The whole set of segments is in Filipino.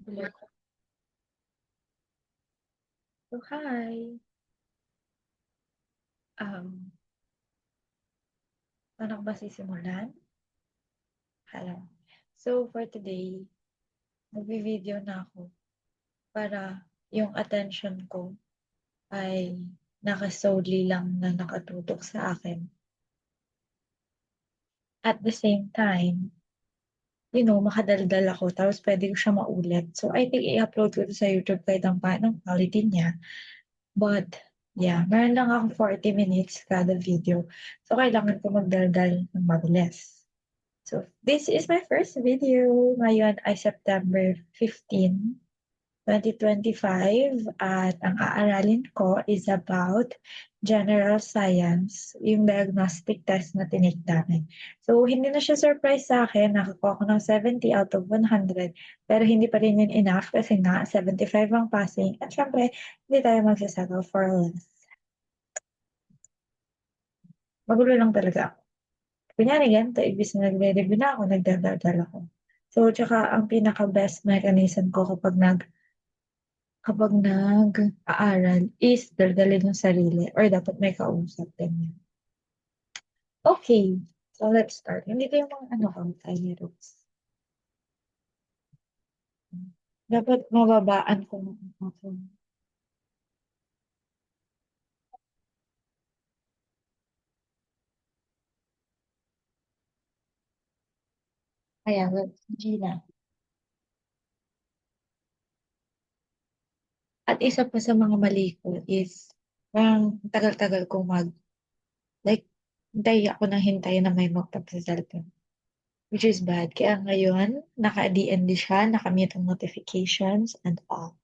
Hello. So, hi. Um, Paano ko ba sisimulan? Hello. So, for today, magvi-video na ako para yung attention ko ay naka-solely lang na nakatutok sa akin. At the same time, makadaldal ako tapos pwede ko siya maulit. So, I think i-upload ko to sa YouTube kahit ang paanong quality niya. But, yeah, meron lang ako 40 minutes kada video. So, kailangan ko magdaldal ng mabilis. So, this is my first video. Ngayon ay September 15, 2025 at ang aaralin ko is about general science, yung diagnostic test na tinake namin. So, hindi na siya surprise sa akin. Nakakuha ko ng 70 out of 100 pero hindi pa rin yun enough kasi nga 75 ang passing at syempre hindi tayo magsasagal for less. Magulo lang talaga ako. Kunyari ganito, ibig na nagre-review na ako, nagdadaldal ako. So, tsaka ang pinaka-best mechanism ko kapag nag-aaral is daldalin yung sarili or dapat may kausap din yun. Okay, so let's start. Hindi ko yung mga tiny roots. Dapat mababaan ko ako. Kaya, Gina. At isa pa sa mga mali ko is, parang tagal-tagal ko like, hintay ako ng hintay na may magpapasalatin. Which is bad. Kaya ngayon, naka-DND siya, naka-mute ang notifications and all.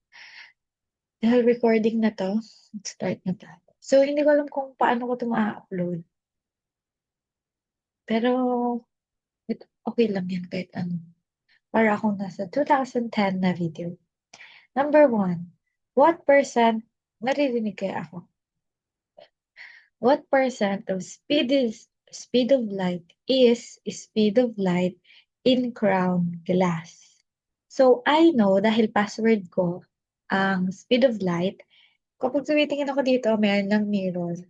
Dahil recording na to, start na tayo. So, hindi ko alam kung paano ko ito ma-upload. Pero, okay lang yan kahit ano. Para akong nasa 2010 na video. Number 1, what percent, naririnig kaya ako? What percent of speed of light is speed of light in crown glass? So, I know dahil password ko ang speed of light. Kapag tumitingin ako dito, meron ng mirror.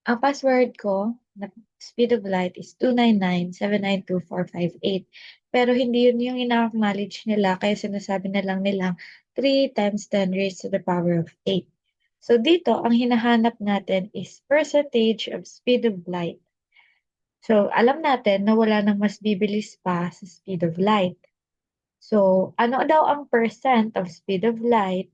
Ang password ko na speed of light is 299,792,458. Pero hindi yun yung ina-acknowledge nila kaya sinasabi na lang nilang 3 times 10 raised to the power of 8. So dito, ang hinahanap natin is percentage of speed of light. So alam natin na wala nang mas bibilis pa sa speed of light. So ano daw ang percent of speed of light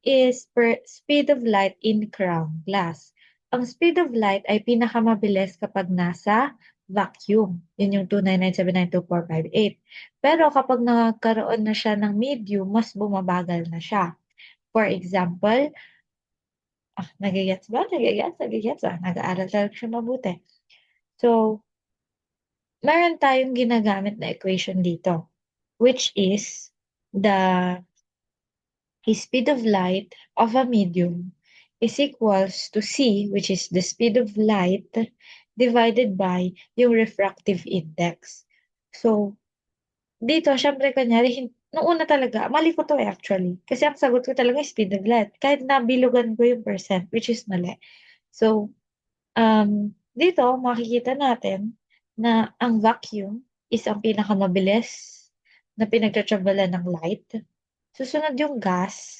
is per speed of light in crown glass. Ang speed of light ay pinakamabilis kapag nasa vacuum. Yun yung 299,792,458. Pero kapag nagkaroon na siya ng medium, mas bumabagal na siya. For example, nagigets ba? Nagigets. Nag-aaral talaga siya mabuti. So, meron tayong ginagamit na equation dito, which is the speed of light of a medium is equals to C, which is the speed of light, divided by yung refractive index. So, dito, syempre, kanyari, nung una talaga, mali ko to actually. Kasi ang sagot ko talaga is speed of light. Kahit nabilugan ko yung percent, which is mali. So, dito, makikita natin na ang vacuum is ang pinakamabilis na pinagtatrabalan ng light. Susunod yung gas,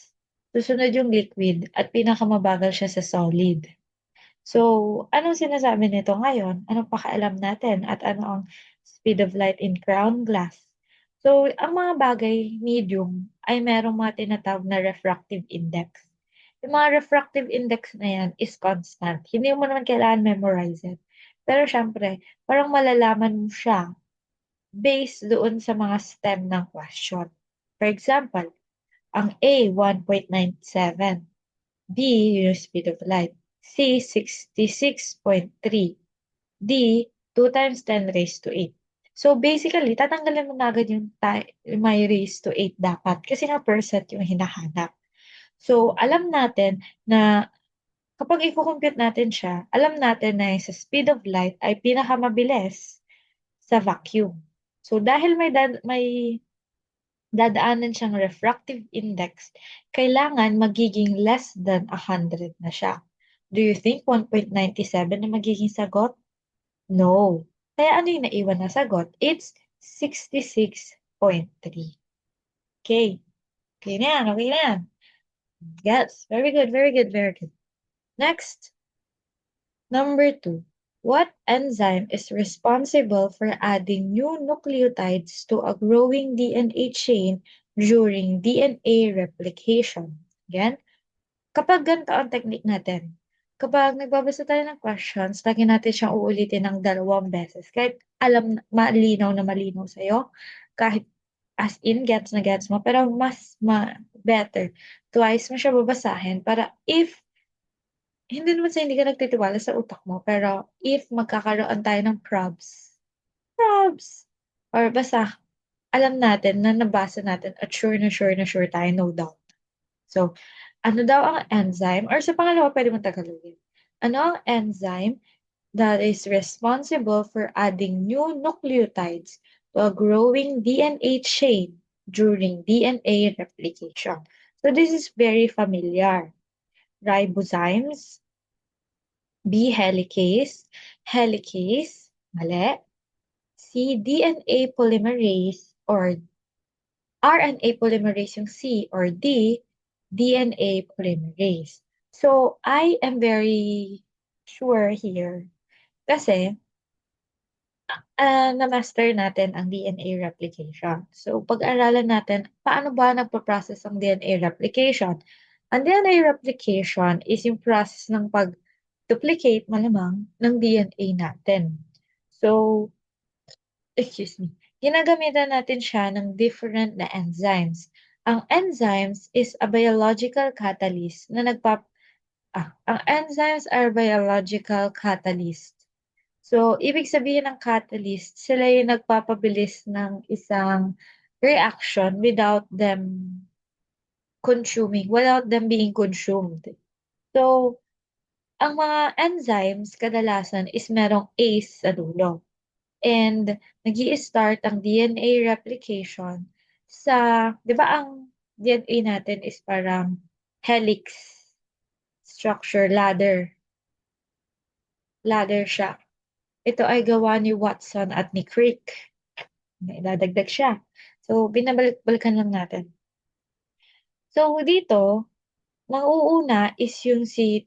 susunod yung liquid, at pinakamabagal siya sa solid. So, anong sinasabi nito ngayon? Anong pakialam natin? At ano ang speed of light in crown glass? So, ang mga bagay medium ay merong mga tinatawag na refractive index. Yung mga refractive index na yan is constant. Hindi mo naman kailangan memorize it. Pero syempre, parang malalaman mo siya based doon sa mga stem ng question. For example, ang A, 1.97. B, yung speed of light. C, 66.3. D, 2 times 10 raised to 8. So basically, tatanggalin mo na agad yung may raised to 8 dapat kasi nga percent yung hinahanap. So alam natin na kapag i-compute natin siya, alam natin na sa speed of light ay pinakamabilis sa vacuum. So dahil may dadaanan siyang refractive index, kailangan magiging less than 100 na siya. Do you think 1.97 na magiging sagot? No. Kaya ano yung naiwan na sagot? It's 66.3. Okay. Okay na yan. Okay na yan. Yes. Very good. Very good. Very good. Next. Number two. What enzyme is responsible for adding new nucleotides to a growing DNA chain during DNA replication? Again, kapag ganito ang technique natin, kapag nagbabasa tayo ng questions, lagi natin siyang uulitin ng 2 beses. Kahit malinaw na malinaw sa'yo, kahit as in gets na gets mo, pero better. Twice mo siya babasahin para if hindi naman sa hindi ka nagtitiwala sa utak mo, pero if magkakaroon tayo ng probs, or basta alam natin na nabasa natin at sure na sure na sure tayo, no doubt. So, ano daw ang enzyme? Or sa pangalawa, pwede mong tagalogin. Ano ang enzyme that is responsible for adding new nucleotides to a growing DNA chain during DNA replication? So, this is very familiar. Ribozymes, B. Helicase, mali. C. DNA polymerase, or RNA polymerase yung C, or D. DNA polymerase. So, I am very sure here kasi na-master natin ang DNA replication. So, pag-aralan natin, paano ba nagpa-process ang DNA replication? Ang DNA replication is yung process ng pag-duplicate malamang ng DNA natin. So, excuse me, ginagamitan natin siya ng different na enzymes. Ang enzymes is a biological catalyst na ang enzymes are biological catalyst. So, ibig sabihin ng catalyst, sila yung nagpapabilis ng isang reaction without them being consumed. So, ang mga enzymes kadalasan is merong ACE sa dulo. And nag start ang DNA replication sa, di ba ang DNA natin is parang helix structure, ladder siya. Ito ay gawa ni Watson at ni Crick. May idadagdag siya. So, binabalik-balikan lang natin. So, dito, mauuna is yung si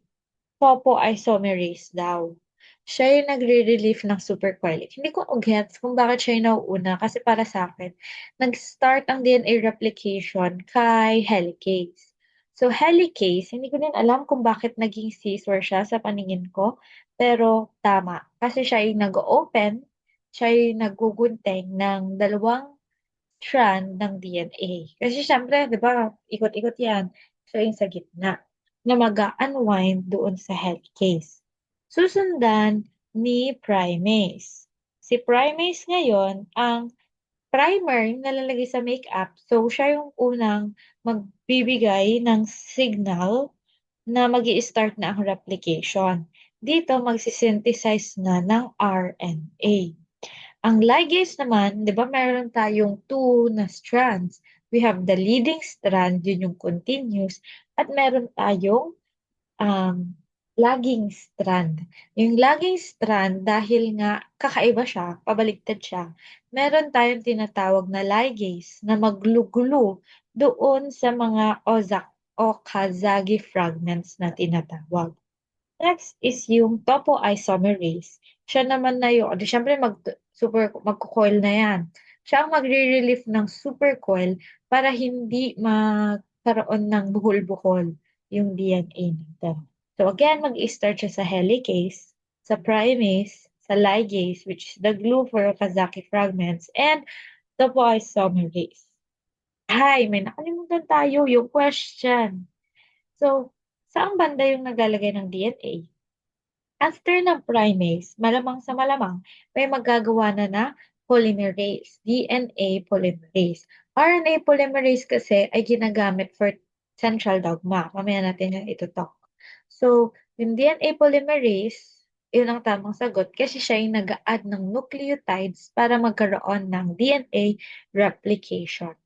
topoisomerase daw. Siya yung nagre-relief ng supercoiling. Hindi ko gets kung bakit siya yung nauuna kasi para sa akin, nag-start ang DNA replication kay helicase. So, helicase, hindi ko din alam kung bakit naging scissor siya sa paningin ko, pero tama. Kasi siya yung nag-open, siya yung nagugunting ng dalawang strand ng DNA. Kasi syempre, di ba, ikot-ikot yan. So, yung sa gitna na mag-unwind doon sa helicase. Susundan ni primase. Si primase ngayon, ang primer yung nalalagay sa makeup. So, siya yung unang magbibigay ng signal na mag start na ang replication. Dito, magsisynthesize na ng RNA. Ang ligase naman, di ba meron tayong two na strands. We have the leading strand, yun yung continuous, at meron tayong um, lagging strand. Yung lagging strand, dahil nga kakaiba siya, pabaliktad siya, meron tayong tinatawag na ligase na maglugulo doon sa mga Okazaki fragments na tinatawag. Next is yung topoisomerase. Siya naman na yung, di syempre magko-coil na yan. Siya ang magre-relief ng supercoil para hindi magkaroon ng buhol-buhol yung DNA natin. So again, mag-start siya sa helicase, sa primase, sa ligase, which is the glue for Okazaki fragments, and topoisomerase. Hi, may nakalimutan tayo yung question. So, saan banda yung naglalagay ng DNA? After ng primase, malamang sa malamang, may magagawa na polymerase, DNA polymerase. RNA polymerase kasi ay ginagamit for central dogma. Mamaya natin yan itutok. So, yung DNA polymerase Yun ang tamang sagot kasi siya yung nag-a-add ng nucleotides para magkaroon ng DNA replication.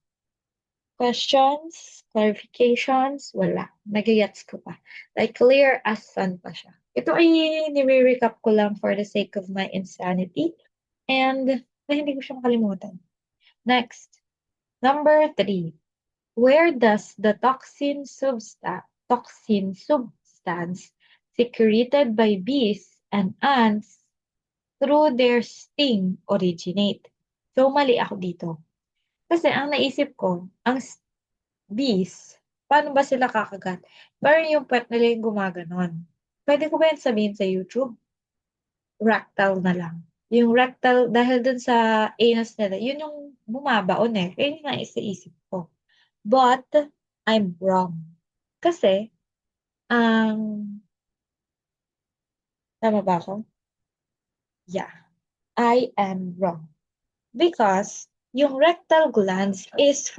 Questions? Clarifications? Wala. Nag-gets ko pa. Like, clear as sun pa siya. Ito ay nire-recap ko lang for the sake of my insanity. And na hindi ko siya makalimutan. Next. Number 3. Where does the toxin substance secreted by bees and ants through their sting originate? So, mali ako dito. Kasi ang naisip ko, ang bees, paano ba sila kakagat? Parang yung pet nila yung gumaganon. Pwede ko ba yan sabihin sa YouTube? Rectal na lang. Yung rectal, dahil dun sa anus nila, yun yung bumabaon eh. Kaya yun yung naisip ko. But, I'm wrong. Kasi, tama ba ako? Yeah, I am wrong. Because, yung rectal glands is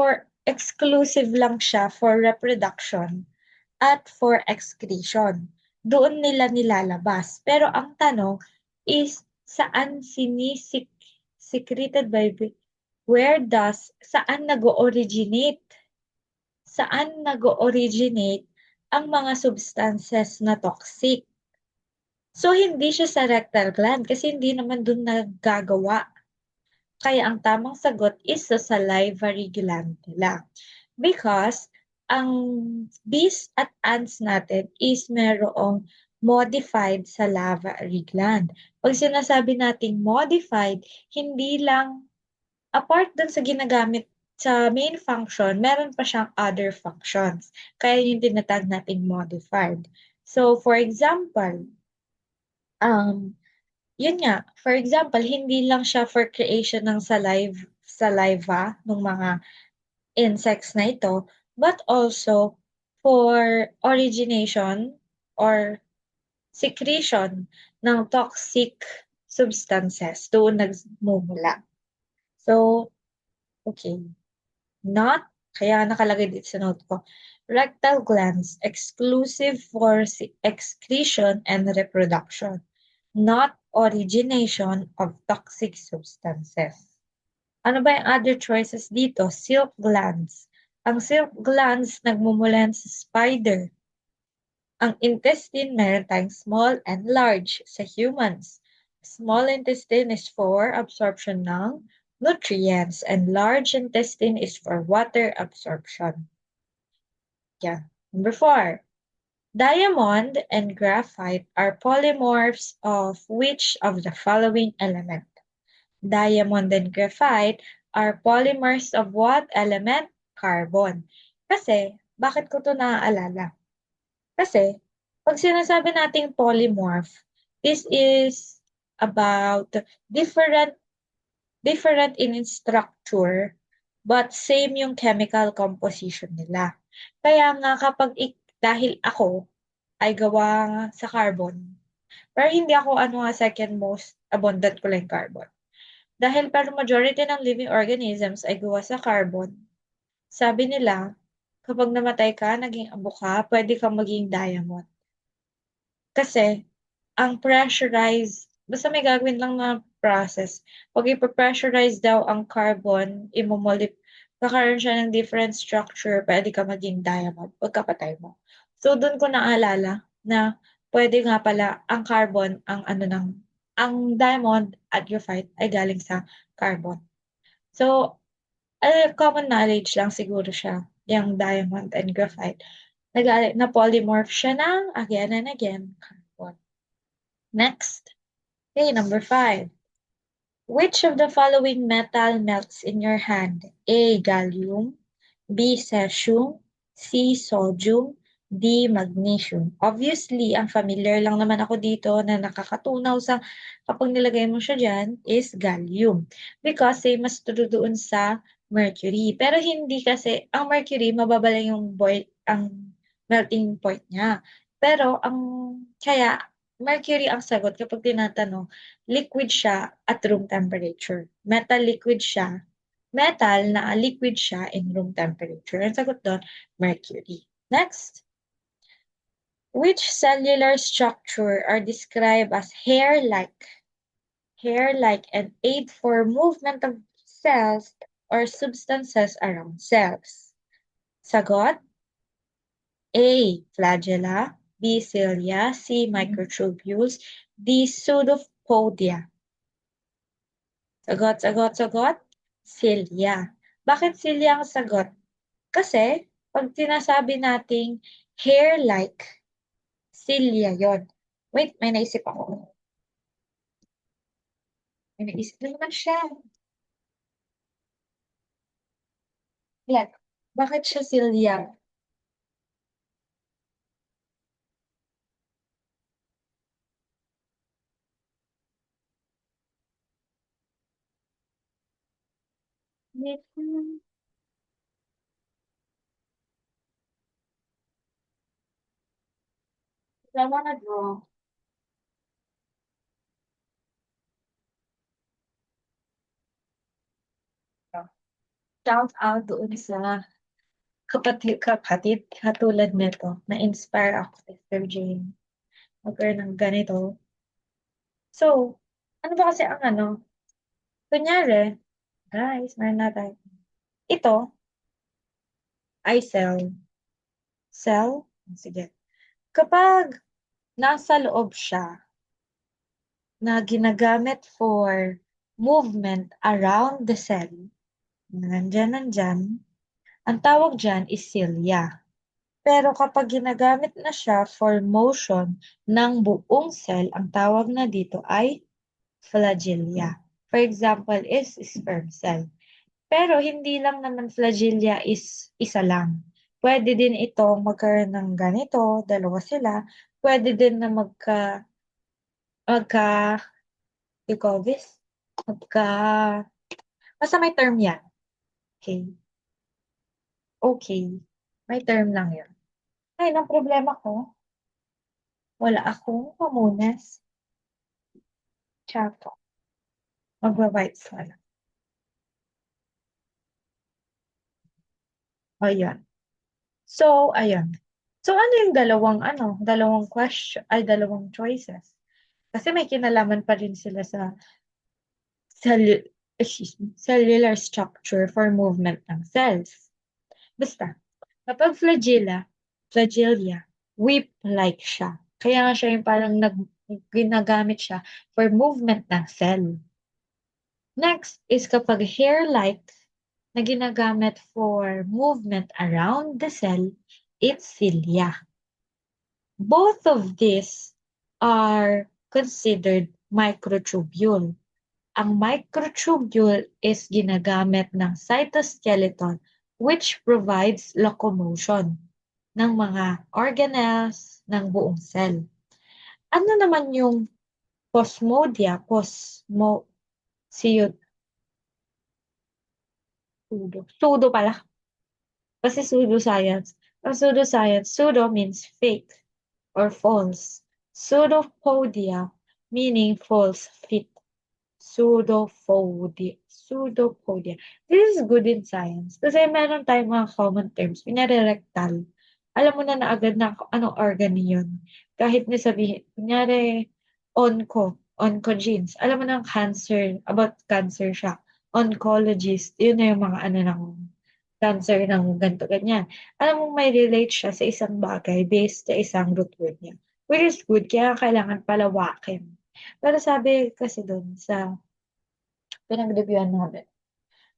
exclusive lang siya for reproduction at for excretion. Doon nila nilalabas. Pero ang tanong is, saan secreted by, saan nag-originate? Saan nag-originate ang mga substances na toxic? So, hindi siya sa rectal gland kasi hindi naman dun nagagawa. Kaya ang tamang sagot is sa salivary gland nila. Because ang bees at ants natin is merong modified salivary gland. Pag sinasabi nating modified, hindi lang apart dun sa ginagamit sa main function, meron pa siyang other functions. Kaya yung tinatag nating modified. So, for example, um, yun nga, for example, hindi lang siya for creation ng saliva ng mga insects na ito, but also for origination or secretion ng toxic substances. Doon nagmumula. So, okay. Not, kaya nakalagay dito sa note ko, rectal glands exclusive for excretion and reproduction, not origination of toxic substances. Ano ba yung other choices dito? Silk glands. Ang silk glands nagmumula sa spider. Ang intestine meron tayong small and large sa humans. Small intestine is for absorption ng nutrients and large intestine is for water absorption. Yeah. Number 4. Diamond and graphite are polymorphs of which of the following element? Diamond and graphite are polymers of what element? Carbon. Kasi, bakit ko to naaalala? Kasi, pag sinasabi nating polymorph, this is about different different in structure, but same yung chemical composition nila. Kaya nga dahil ako ay gawa sa carbon, pero hindi ako second most abundant ko lang carbon. Dahil pero majority ng living organisms ay gawa sa carbon, sabi nila, kapag namatay ka, naging abo ka, pwede kang maging diamond. Kasi, ang pressurized, basta may gagawin lang na process. Pag ipapressurize daw ang carbon, kakaroon siya ng different structure, pwede ka maging diamond pagkapatay mo. So, doon ko naalala na pwede nga pala ang carbon, ang diamond at graphite ay galing sa carbon. So, common knowledge lang siguro siya, yung diamond and graphite. Na polymorph siya ng again and again carbon. Next. Okay, number 5. Which of the following metal melts in your hand? A. Gallium, B. Cesium, C. Sodium, D. Magnesium. Obviously, ang familiar lang naman ako dito na nakakatunaw sa kapag nilagay mo siya dyan is gallium. Because same as doon sa mercury. Pero hindi kasi, ang mercury, mababa lang ang melting point niya. Pero kaya, mercury ang sagot kapag tinatanong, liquid siya at room temperature. Metal na liquid siya in room temperature. Ang sagot doon, mercury. Next. Which cellular structure are described as hair-like and aid for movement of cells or substances around cells? Sagot? A. Flagella. B. Cilia. C. Microtubules. D. Pseudopodia. Sagot. Cilia. Bakit cilia ang sagot? Kasi, pag sinasabi nating hair-like, cilia yon. Wait, may naisip ako. May naisip na naman siya. Like, bakit siya cilia? Tama na draw. Shout out doon sa kapatid, katulad nito, na-inspire ako kay Sir Jane. Magkaroon ng ganito. So, ano ba kasi ang ano? Kunyari, guys, meron na tayo. Ito ay cell. Cell? Sige. Kapag nasa loob siya na ginagamit for movement around the cell, nandyan, ang tawag dyan is cilia. Pero kapag ginagamit na siya for motion ng buong cell, ang tawag na dito ay flagella. For example is sperm cell. Pero hindi lang naman flagella is isa lang. Pwede din itong magkaroon ng ganito, dalawa sila. Pwede din na magka, you call this? Basta may term yan. Okay. Okay. May term lang yun. Ay, ang problema ko, wala akong pamunas. Tsaka, magwa-whites na lang. Ayan. So, ayan. So, ano yung dalawang question, ay dalawang choices? Kasi may kinalaman pa rin sila sa cellular structure for movement ng cells. Basta, kapag flagella, whip-like siya. Kaya nga siya yung parang ginagamit siya for movement ng cell. Next is kapag hair-like na ginagamit for movement around the cell, it's cilia. Both of these are considered microtubule. Ang microtubule is ginagamit ng cytoskeleton which provides locomotion ng mga organelles ng buong cell. Ano naman yung plasmodia, pseudo, pseudo pala, kasi pseudoscience. Ang pseudoscience, pseudo means fake or false. Pseudopodia meaning false fit. Pseudopodia. This is good in science. Kasi meron tayong mga common terms. Pinare-rectal. Alam mo na agad na anong organ yun. Kahit na sabihin, kunyari, oncogenes. Alam mo na about cancer siya. Oncologist, yun na yung mga ng cancer ng ganito, ganyan. Alam mo, may relate siya sa isang bagay based sa isang root word niya. Which is good, kaya kailangan palawakin. Pero sabi kasi doon sa pinag-reviewan namin,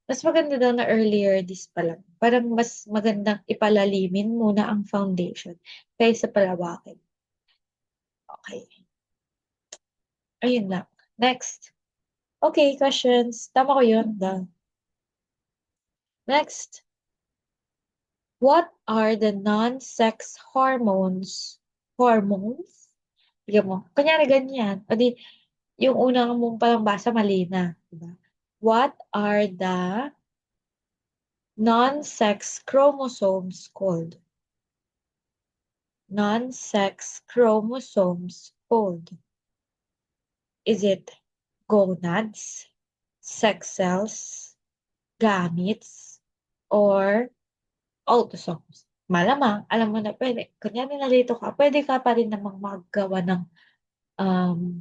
mas maganda daw na earlier this pa lang. Parang mas magandang ipalalimin muna ang foundation kaysa palawakin. Okay. Ayun lang. Next. Okay, questions. Tama ko yun. Next. What are the non-sex hormones? Hormones? Bigyan mo. Kunyari ganyan. O di, yung unang mong palang basa, mali na. Diba? What are the non-sex chromosomes called? Non-sex chromosomes called? Is it gonads, sex cells, gametes, or autosomes? malamang alam mo na puwede kunyari nalito ka, puwede ka pa rin namang maggawa ng, um,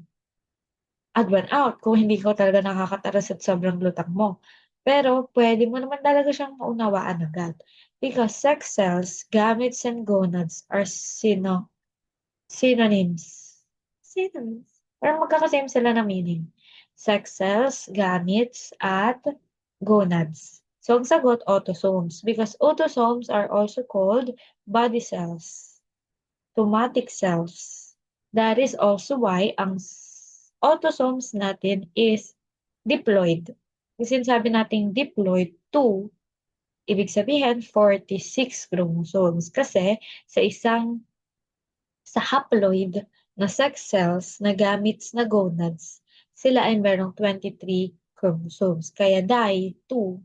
odd one out kung hindi ko talaga nakakataras at sobrang lutang mo. Pero puwede mo naman talaga siyang maunawaan agad because sex cells, gametes, and gonads are synonyms. Synonyms? Parang magkaka-same sila ng meaning. Sex cells, gametes, at gonads. So, ang sagot, autosomes. Because autosomes are also called body cells, somatic cells. That is also why ang autosomes natin is diploid. Kasi sinasabi nating diploid, 2, ibig sabihin 46 chromosomes. Kasi sa haploid na sex cells na gametes na gonads, sila ay merong 23 chromosomes. Kaya dahil 2,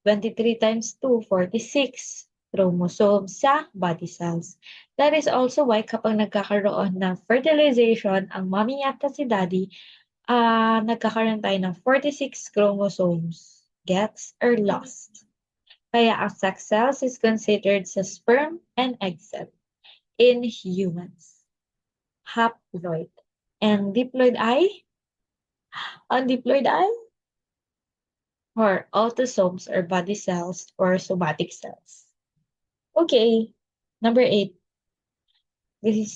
23 times 2, 46 chromosomes sa body cells. That is also why kapag nagkakaroon ng fertilization ang mommy at si daddy, nagkakaroon tayo ng 46 chromosomes. Gets or lost? Kaya ang sex cells is considered sa sperm and egg cell in humans. Haploid. And diploid ay? Ang diploid ay? Or autosomes or body cells or somatic cells. Okay, number 8. This is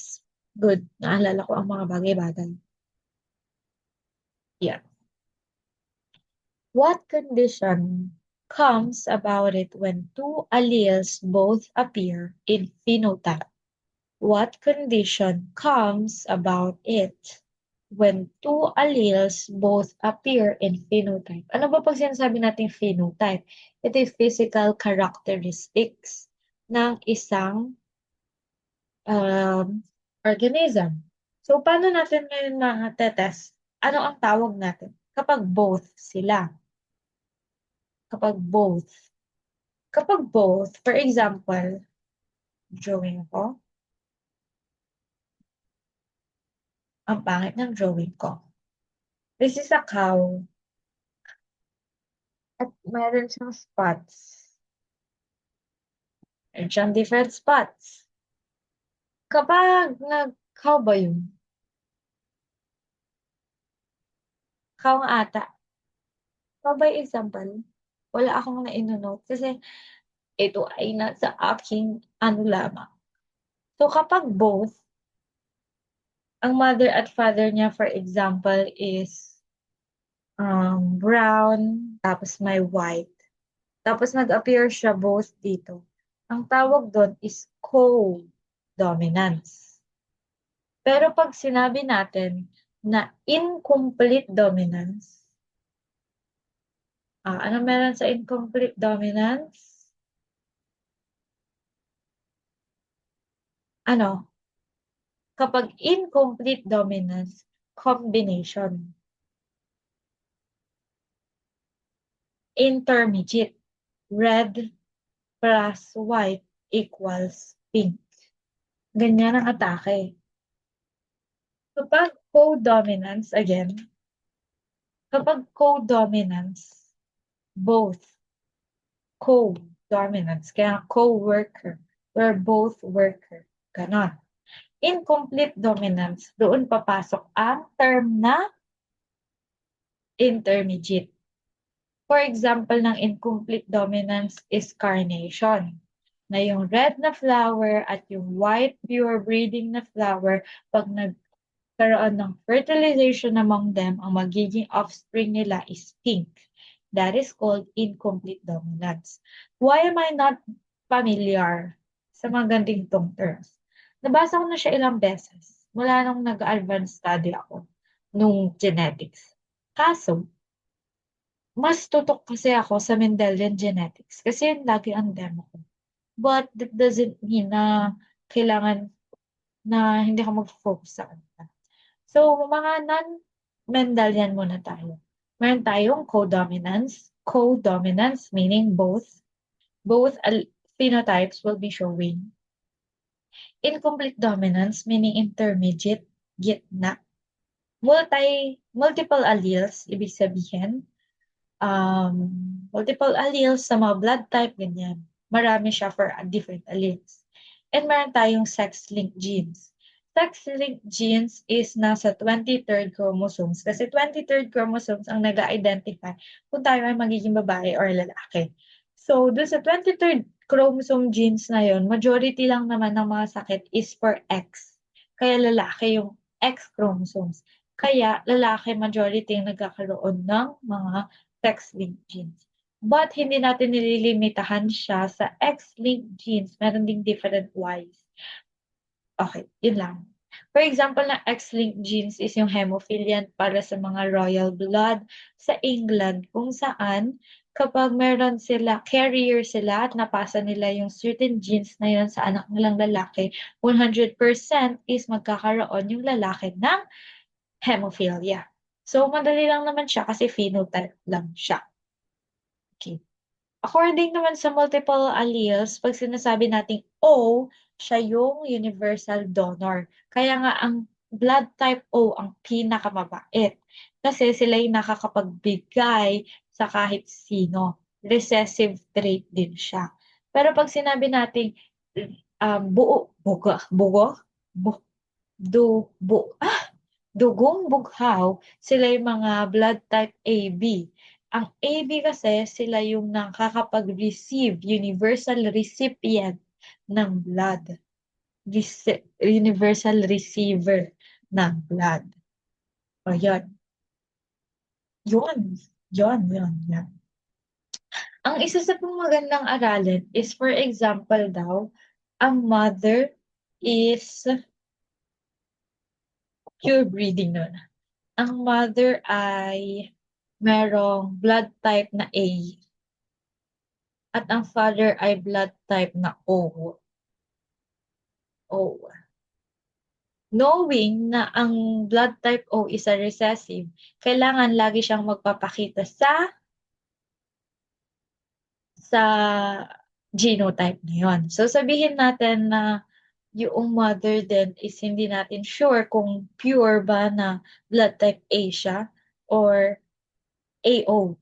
good. Naalala ko ang mga bagay-bagay. Yeah. What condition comes about it when two alleles both appear in phenotype? What condition comes about it when two alleles both appear in phenotype? Ano ba pag sinasabi nating phenotype? Ito yung physical characteristics ng isang organism. So, paano natin ngayon ma-test? Ano ang tawag natin? Kapag both sila. Kapag both. Kapag both, for example, drawing ko. Ang pangit ng drawing ko. This is a cow. At meron siyang spots. Meron siyang different spots. Kapag nag-cow ba yun? Cow nga ata. Cow ba yung example? Wala akong na-ino-note kasi ito ay nasa aking ano lamang. So, kapag both, ang mother at father niya, for example, is brown, tapos may white. Tapos nag-appear siya both dito. Ang tawag doon is co-dominance. Pero pag sinabi natin na incomplete dominance, ano meron sa incomplete dominance? Ano? Kapag incomplete dominance, combination. Intermediate. Red plus white equals pink. Ganyan ang atake. Kapag co-dominance, again, kapag co-dominance, both co-dominance, kaya co-worker, we're both worker, ganon. Incomplete dominance, doon papasok ang term na intermediate. For example ng incomplete dominance is carnation, na yung red na flower at yung white pure breeding na flower, pag nagkaroon ng fertilization among them, ang magiging offspring nila is pink. That is called incomplete dominance. Why am I not familiar sa mga ganitong terms? Nabasa ko na siya ilang beses mula nung nag-advanced study ako nung genetics. Kaso, mas tutok kasi ako sa Mendelian genetics kasi yun lagi ang demo ko. But that doesn't mean na kailangan na hindi ako mag-focus sa kanila. So, mga non-Mendelian muna tayo. Meron tayong codominance. Codominance meaning both phenotypes will be showing. Incomplete dominance meaning intermediate, gitna. Multiple alleles, ibig sabihin, multiple alleles sa mga blood type, ganyan. Marami siya for different alleles. And meron tayong sex-linked genes. Sex-linked genes is nasa 23rd chromosomes kasi 23rd chromosomes ang nag-identify kung tayo ay magiging babae or lalaki. So, dun sa 23rd chromosome genes na yon, majority lang naman ng mga sakit is for X. Kaya lalaki yung X chromosomes. Kaya lalaki majority yung nagkakaroon ng mga sex-linked genes. But hindi natin nililimitahan siya sa X-linked genes. Meron ding different Ys. Okay, yun lang. For example, na X-linked genes is yung hemophilia para sa mga royal blood sa England, kung saan kapag meron sila, carrier sila at napasa nila yung certain genes na yun sa anak nilang lalaki, 100% is magkakaroon yung lalaki ng hemophilia. So, madali lang naman siya kasi phenotype lang siya. Okay. According naman sa multiple alleles, 'pag sinasabi nating O, siya yung universal donor. Kaya nga ang blood type O ang pinakamabait. Kasi sila yung nakakapagbigay sa kahit sino. Recessive trait din siya. Pero 'pag sinabi nating, buo buga bugo bu du bu dugong bughaw, sila yung mga blood type AB. Ang AB kasi sila yung nakakapag-receive, universal recipient ng blood. Universal receiver ng blood. O yun. Yun. Yun. Ang isa sa pang magandang aralin is, for example daw, ang mother is pure breeding nun. Ang mother ay merong blood type na A at ang father ay blood type na O. O. Knowing na ang blood type O is a recessive, kailangan lagi siyang magpapakita sa genotype na yun. So sabihin natin na yung mother din is hindi natin sure kung pure ba na blood type A siya or AO.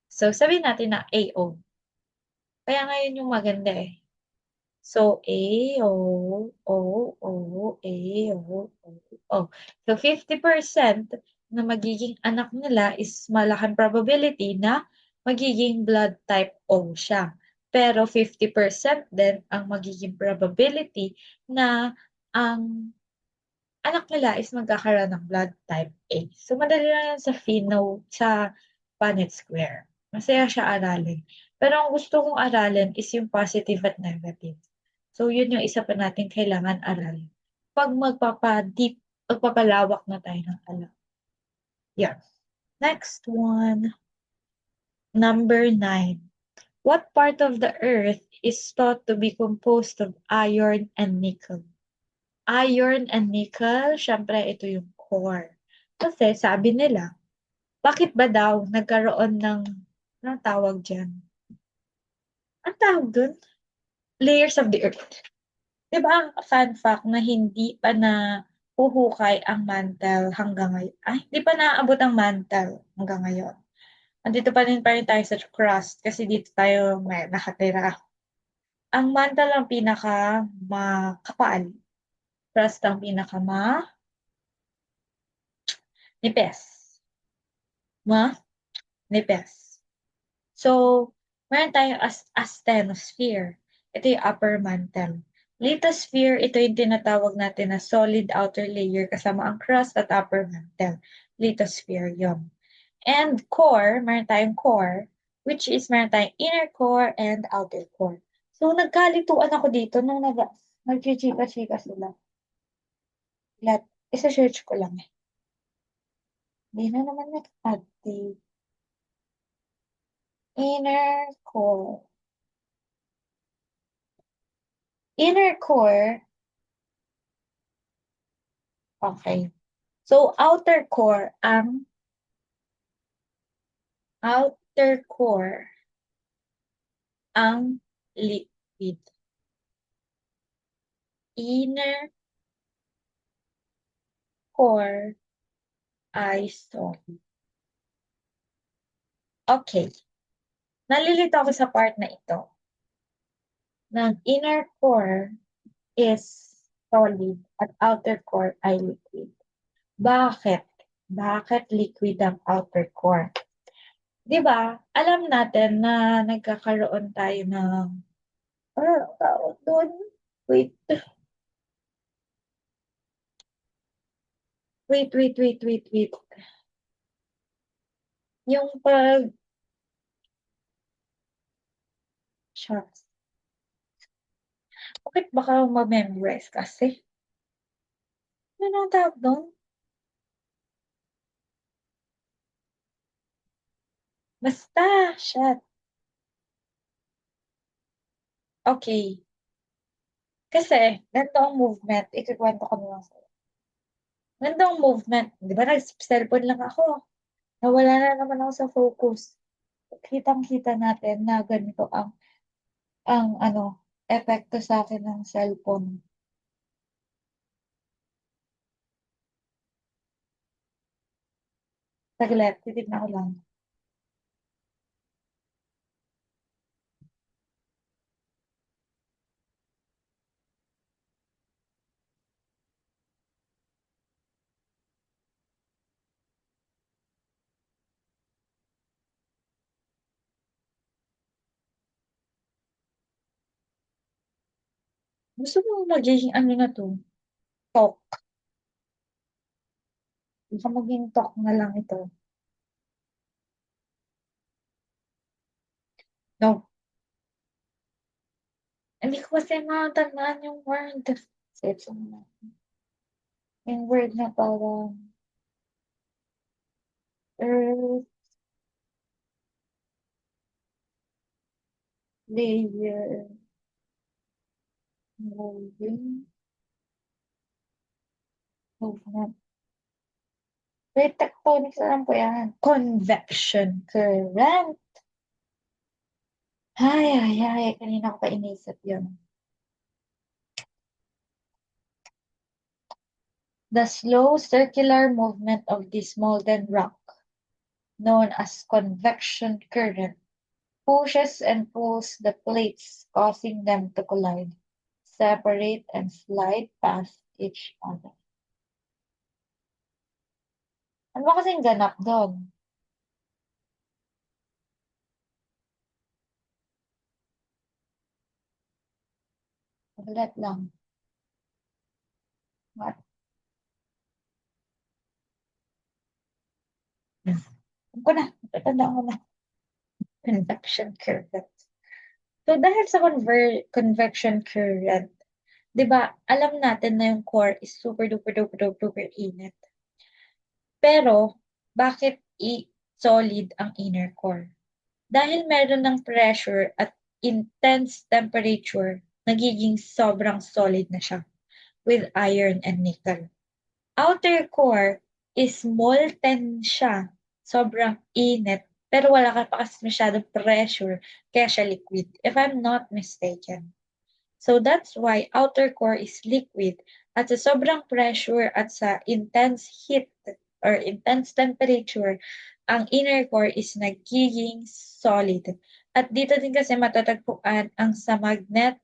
So sabihin natin na AO. Kaya ngayon yung maganda eh. So, A, A, O. So, 50% na magiging anak nila is malaking probability na magiging blood type O siya. Pero 50% din ang magiging probability na ang anak nila is magkakaroon ng blood type A. So, madali lang yan sa Punnett Square. Masaya siya aralin. Pero ang gusto kong aralin is yung positive at negative. So, yun yung isa pa natin kailangan aralin. Pag magpapalawak na tayo ng alam. Yeah. Next one. Number 9. What part of the earth is thought to be composed of iron and nickel? Iron and nickel, syempre ito yung core. Kasi sabi nila, bakit ba daw nagkaroon ng, anong tawag dyan? Ang tawag dun? Layers of the earth. Diba ang fun fact na hindi pa na huhukay ang mantle hanggang ngayon? Ay, hindi pa naabot ang mantle hanggang ngayon. Andito pa rin tayo sa crust kasi dito tayo may nakatira. Ang mantle ang pinaka makapal. Crust ang pinaka nipes. Nipes. So, meron tayong asthenosphere. Ito yung upper mantle. Lithosphere, ito yung tinatawag natin na solid outer layer kasama ang crust at upper mantle. Lithosphere yun. And core, meron tayong core, which is meron tayong inner core and outer core. So, nagkalituan ako dito nung nagchichika-chika sila. Isa-search ko lang eh. Hindi na naman nag-active. Inner core. Inner core, okay. So, outer core ang liquid. Inner core ay solid. Okay. Nalilito ako sa part na ito. Ng inner core is solid at outer core ay liquid. Bakit? Bakit liquid ang outer core? 'Di ba, alam natin na nagkakaroon tayo ng tawag dun? Wait, wait. Yung shucks, bakit baka ma-memorize kasi? Ano ang tawag dun? Basta, shit. Okey, kasi ganito ang movement, ikukuwento ko na lang sa'yo. Ganito ang movement, 'di ba nag-cellphone lang ako, nawala na naman ako sa focus. Kitang-kita natin na ganito ang ano, epekto sa'kin ng cellphone. Saglit, titignan ko lang. Gusto mo maging ano na 'to, talk, baka maging talk na lang ito. No, hindi ko kasi matandaan yung word. Search mo na. Yung word na parang earth layer moving movement. Wait, tectonics alam ko yan. Convection current. Ay, kanina ko pa inisip yun. The slow circular movement of this molten rock, known as convection current, pushes and pulls the plates, causing them to collide, separate, and slide past each other. Ano ba kasing ganap doon? Ulit lang. What? Alam ko na, tatandaan ko na. Convection current. So, dahil sa convection current, 'di ba, alam natin na yung core is super duper duper duper duper init. Pero, bakit solid ang inner core? Dahil meron ng pressure at intense temperature, nagiging sobrang solid na siya with iron and nickel. Outer core is molten siya, sobrang init, pero wala ka pa kasi masyadong pressure, kaya siya liquid, if I'm not mistaken. So that's why outer core is liquid at sa sobrang pressure at sa intense heat or intense temperature, ang inner core is nagiging solid. At dito din kasi matatagpuan ang sa magnet,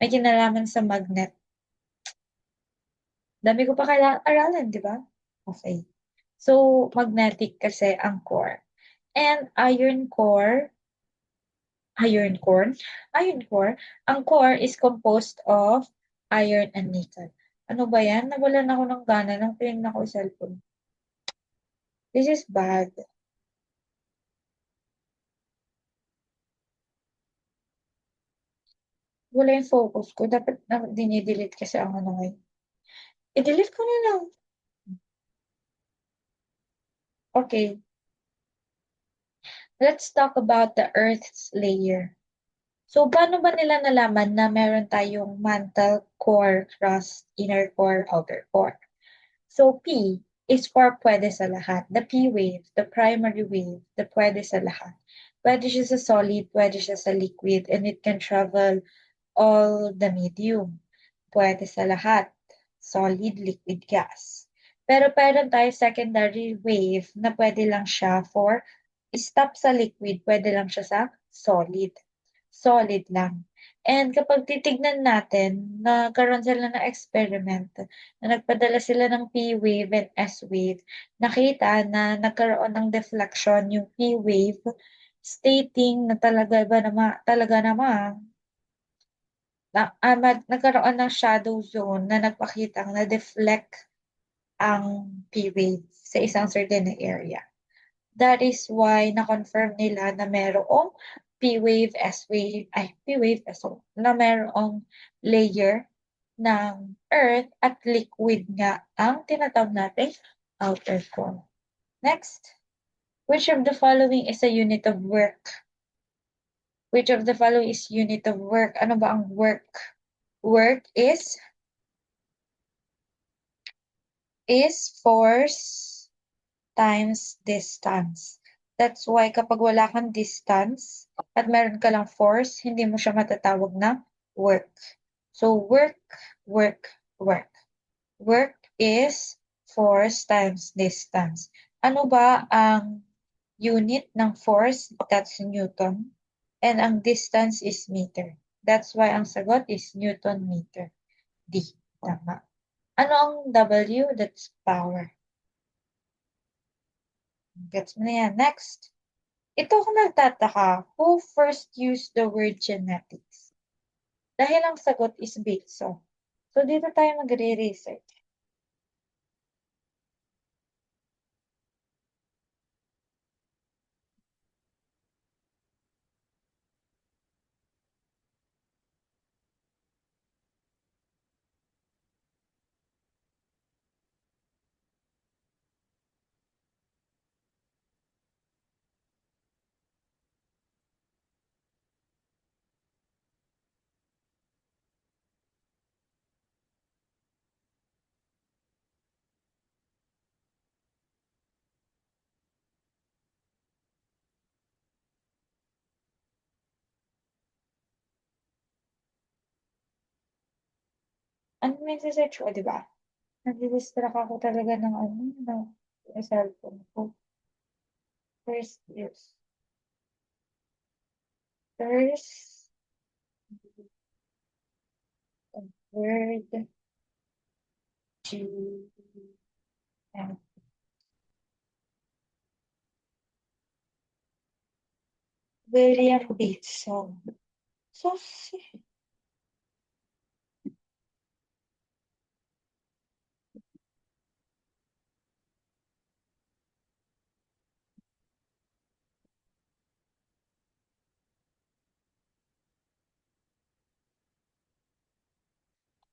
may kinalaman sa magnet. Dami ko pa kailangang aralin, di ba? Okay. So, magnetic kasi ang core. And iron core, ang core is composed of iron and nickel. Ano ba yan? Nawalan ako ng gana nang tinignan ko yung cellphone. This is bad. Wala yung focus ko. Dapat na dinidelete kasi ang ano ngayon. I-delete ko na lang. Okay. Let's talk about the Earth's layer. So, paano ba nila nalaman na meron tayong mantle, core, crust, inner core, outer core? So, P is for pwede sa lahat. The P wave, the primary wave, the pwede sa lahat. Pwede siya sa solid, pwede siya sa liquid, and it can travel all the medium. Pwede sa lahat. Solid, liquid, gas. Pero meron tayo secondary wave na pwede lang siya for stop sa liquid, pwede lang siya sa solid. solid lang. And kapag titignan natin, nagkaroon sila ng experiment na nagpadala sila ng P wave and S wave, nakita na nagkaroon ng deflection yung P wave, stating na talaga namang nagkaroon ng shadow zone na nagpakitang na-deflect ang P wave sa isang certain na area. That is why na-confirm nila na merong P-wave, S-wave, P-wave, S-wave, na merong layer ng Earth at liquid nga ang tinatawag nating outer core. Next, which of the following is a unit of work? Which of the following is unit of work? Ano ba ang work? Work is force times distance. That's why kapag wala kang distance at meron ka lang force, hindi mo siya matatawag na work. So work, work, work. Work is force times distance. Ano ba ang unit ng force? That's Newton. And ang distance is meter. That's why ang sagot is Newton meter. D. Tama. Ano ang W? That's power. Gets mo na yan. Next. Ito ako nagtataka, who first used the word genetics? Dahil ang sagot is Bitso. So, dito tayo magre-research. Ano may search ko, di ba? Nag-distract ako talaga ng cellphone ko. First use. First word G and William Bateson. So,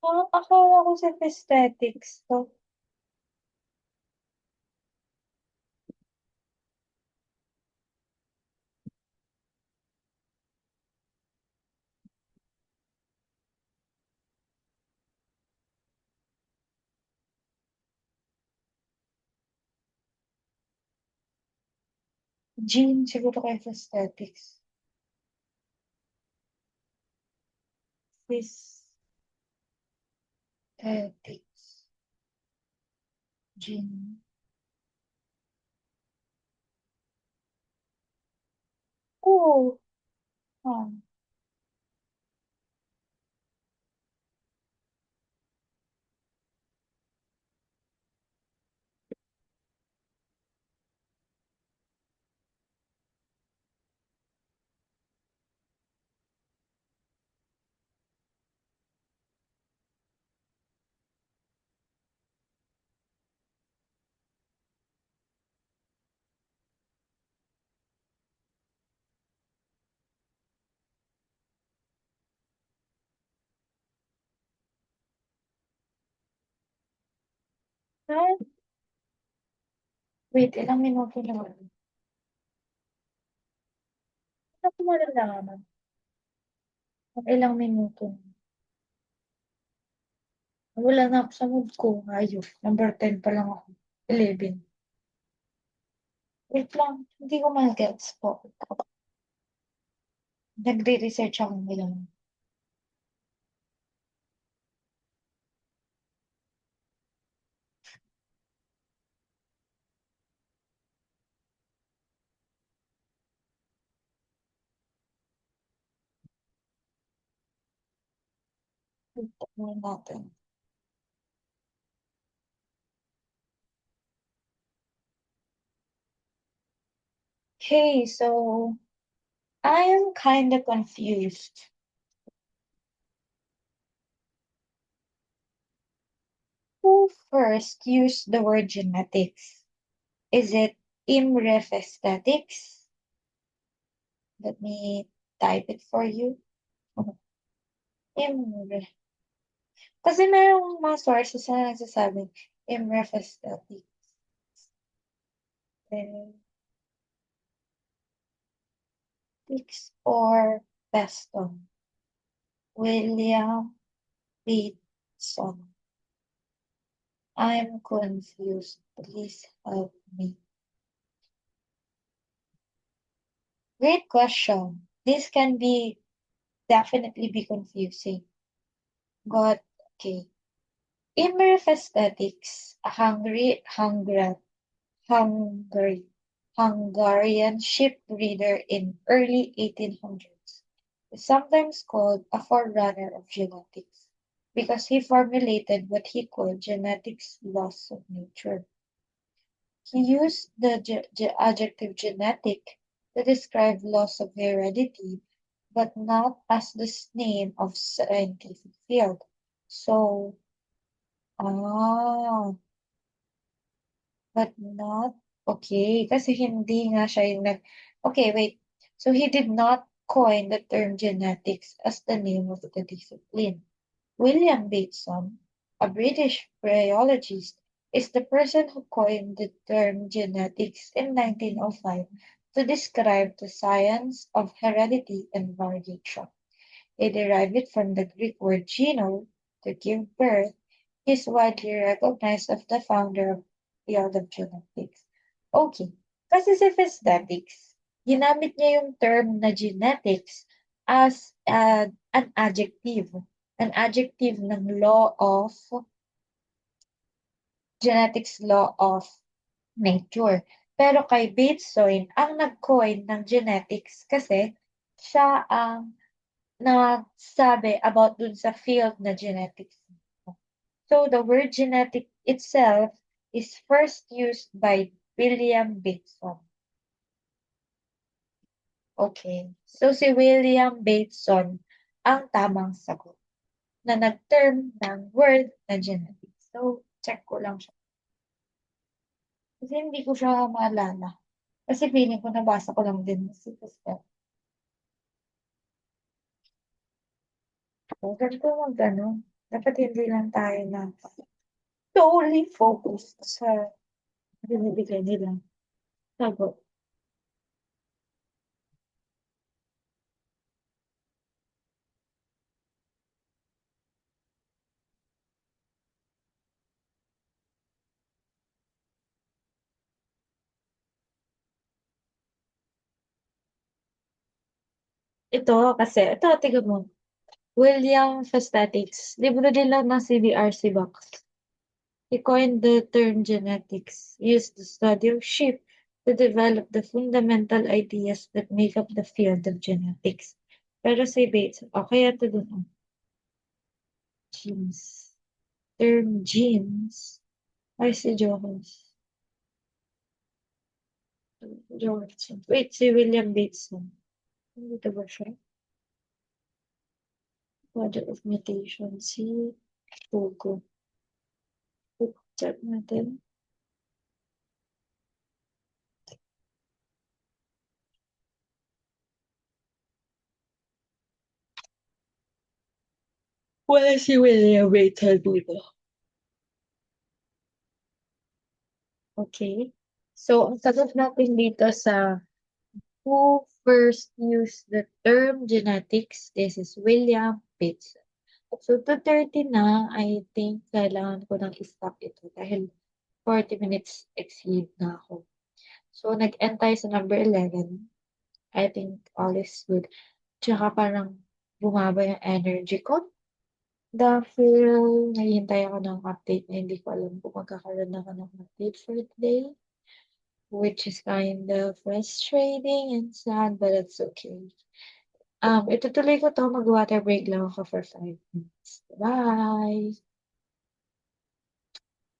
akala ko sa aesthetics to. Gene, siguro kayo sa aesthetics. Aesthetics. Gene. Oo. Ah, wait, ilang minuto na ba? Ano ko malalaman? Kung ilang minuto na. Wala na ako sa mood ko. Ayos. Number 10 pa lang ako. 11. Wait lang. Hindi ko ma-gets po. Nagre-research ako ngayon. Tignan natin. Okay, so I am kind of confused. Who first used the word genetics? Is it Imre Aesthetics? Let me type it for you. Imre. Kasi merong mga sources na nagsasabing Imre Aesthetics. Or Peston. William Bateson. I'm confused. Please help me. Great question. This can be definitely be confusing. But okay. Immerf aesthetics, a Hungary, Hungarian ship reader in early 1800s, is sometimes called a forerunner of genetics because he formulated what he called genetics laws of nature. He used the adjective genetic to describe laws of heredity, but not as the name of scientific field. So, ah, but not okay, kasi hindi nga siya yung okay, wait. So he did not coin the term genetics as the name of the discipline. William Bateson, a British biologist, is the person who coined the term genetics in 1905 to describe the science of heredity and variation. He derived it from the Greek word geno, to give birth. He is widely recognized as the founder of the field of genetics. Okay, kasi sa aesthetics, ginamit niya yung term na genetics as an adjective ng law of genetics law of nature. Pero kay Bateson, ang nag-coin ng genetics kasi siya ang nagsabi about dun sa field na genetics. So the word genetic itself is first used by William Bateson. Okay. So si William Bateson ang tamang sagot na nag-term ng word na genetics. So, check ko lang siya. Kasi hindi ko siya maalala. Kasi feeling ko nabasa ko lang din si Pascal. So, ganito mag-ano. Dapat hindi lang tayo na solely focused sa binibigay nilang sagot. Ito, tignan mo. William Aesthetics. Libro din lang ng CBRC box. He coined the term genetics, used the study of sheep to develop the fundamental ideas that make up the field of genetics. Pero si Bates, okay ito dun. Genes. Term genes. Ay, si Johans. Johansson. Wait, si William Bateson. Dito ba siya? Order of mutation. Si Hugo. Check natin. Wala si William Bateson dito. Okay. So, ang sagot natin dito sa who first used the term genetics, this is William Bateson. So, 2:30 na, I think kailangan ko nang i-stop ito dahil 40 minutes exceed na ako. So, nag-end tayo sa number 11. I think all is good. Tsaka parang bumaba yung energy ko. Dahil naghihintay ako ng update na hindi ko alam kung magkakaroon ako ng update for today. Which is kind of frustrating and sad, but it's okay. Itutuloy ko 'to, mag-water break lang ako for 5 minutes. Bye.